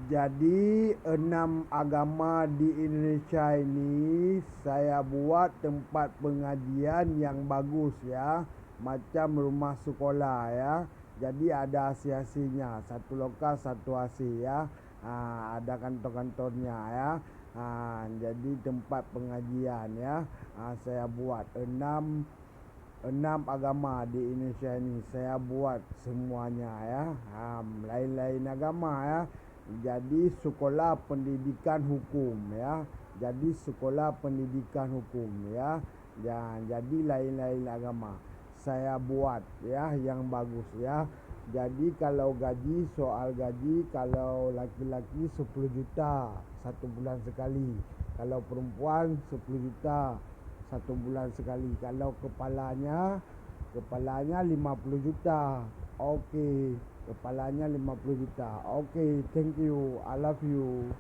Jadi 6 agama di Indonesia ini saya buat tempat pengajian yang bagus ya, macam rumah sekolah ya. Jadi ada asi-asinya, satu lokal satu asi ya. Ada kantor-kantornya ya. Jadi tempat pengajian ya. Saya buat 6 agama di Indonesia ini saya buat semuanya ya. Lain-lain agama ya. Jadi sekolah pendidikan hukum ya. Jadi sekolah pendidikan hukum ya. Jadi lain-lain agama saya buat ya, yang bagus ya. Jadi kalau gaji, soal gaji, kalau laki-laki 10 juta 1 bulan sekali. Kalau perempuan 10 juta 1 bulan sekali. Kalau kepalanya 50 juta. Okey, kepalanya 50 juta. Okey, thank you. I love you.